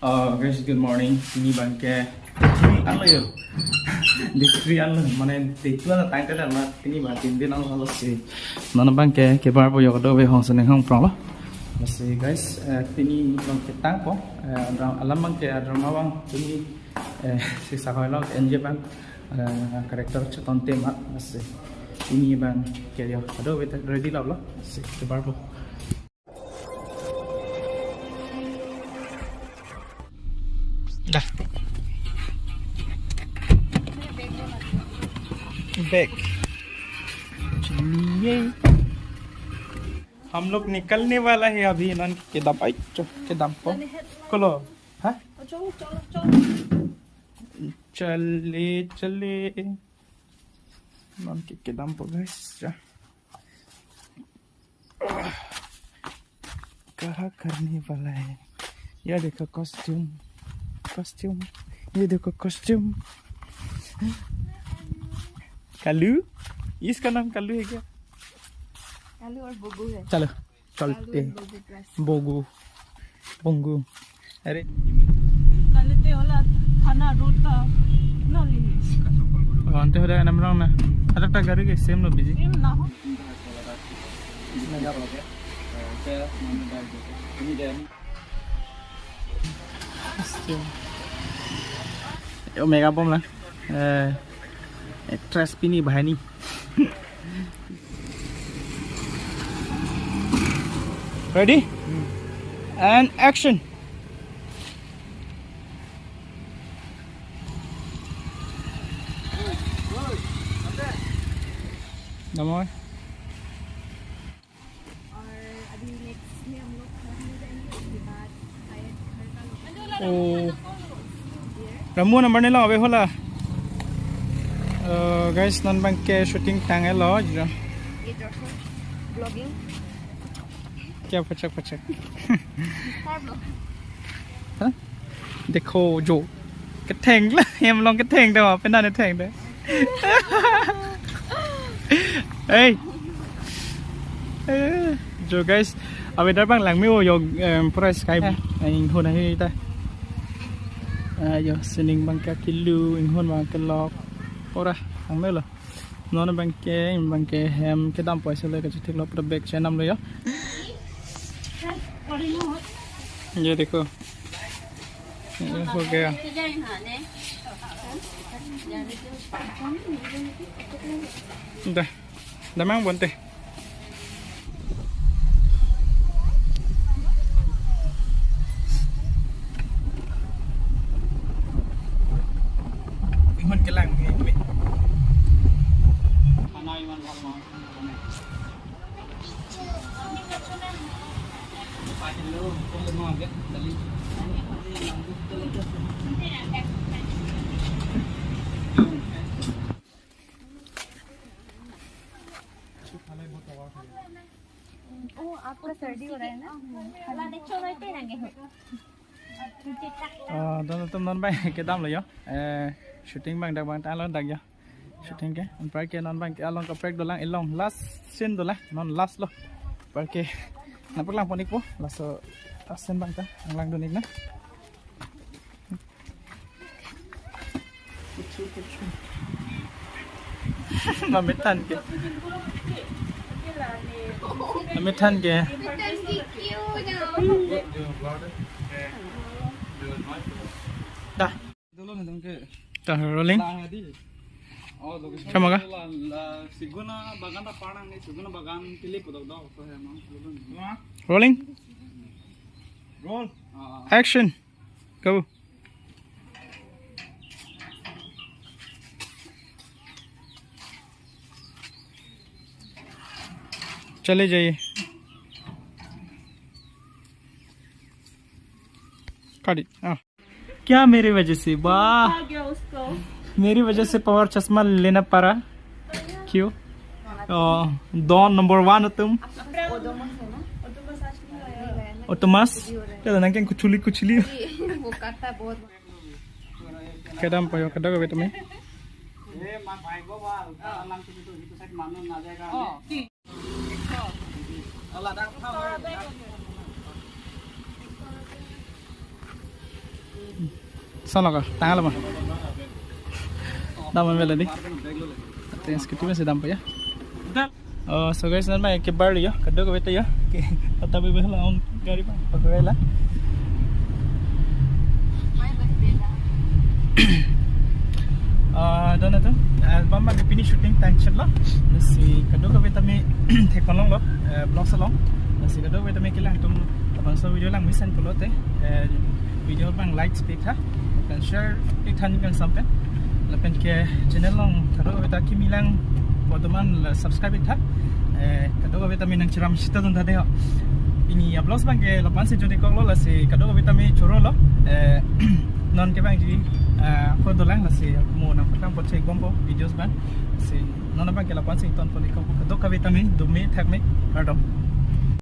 Guys, good morning. Ini bangke. Ano yun? Day3 ano? Mana Day2 na tayong kada na ini ba tindi na halos si. Nana bangke kebar po yung kado we hong sa nang prong lo. Masih guys, ini bangke tang po. Alam bangke ada mawang ini si sakoy lo enje bang karakter ceton tema masih. Ini bang kaya kado we ready lo. Masih kebar po. dah back चलिए हम लोग निकलने वाला है अभी none के दबाई के दम पर चलो हाँ चले चले नन के दम पर गाइस क्या करने वाला है यार देखो कॉस्ट्यूम ये देखो कॉस्ट्यूम कालू इसका नाम कालू है क्या कालू और बोगू है चलो चलते बोगू बोंगू अरे कालते होला थाना रोड का नली अंते हो रहा है नंबर ना अरे टा गाड़ी के सेम नो बिजी सेम ना हो Omega bom lah. Actress pini bahani. Ready? And action. Namor. Ramu number ni lah, abe hola. Guys, non bang ke shooting tang है लो जो. ये जो ब्लॉगिंग क्या पचक हाँ देखो जो cái thèn là em long cái thèn đâu bên này thèn đấy. Hey जो guys ở bên đó bang làng miêu yo price Skype anh hôm nay ta yo sending bang ka kilu anh hôm bang cái log ora ang melo non bang ke hem cái đam पैसा लेके ठीक लो पूरा bag चैनम लो ये देखो ये हो गया dah dah mang bonte mình cái làng này mình आपका सर्दी हो रहा है ना दोनों तुम non bay cái đam rồi shooting bang đặc bang ta lớn đặc giờ shooting cái anh phải cái non bang cái along cái break đồ lang along last scene đồ lang non last lo phải cái nampak lang ponik po last scene bang ta ang lang donik na Namitan ke dah dah rolling sama kah rolling roll action go चले जाइए काटी क्या मेरी वजह से वाह मेरी वजह से पावर चश्मा लेना पड़ा क्यों डॉन नंबर 1 तुम ओटोमस क्या ना क्या कुचली वो करता है बहुत kedam payo kedago betume Sao lo cả tang lo mà đam về là đi tiền skip mà sẽ đam phải á so guys nan mai ke bar liyo kaddo ko bete yo tapi behla on gari pa pagrela doon na to bamba di pini shooting Tangchitlo si kaddo ko bete mi thekolong lo blog salong si kaddo ko bete mi kilang tum tabang so video lang misan kulote video bang like speak ha kan share ik than kan sampai lapen ke channel long kaddo ko bete kimi lang bodoman subscribe it ha kaddo ko bete mi nang chiram sita dun thade ho ini uploads bang ke lapan se jodi kok lo la si kaddo ko bete mi choro lo non ke bang ji ko dolang la si mo na patang pot check bombo videos bang si non bang ke lapan se ton ko kaddo ko bete mi dumi thak mi pardon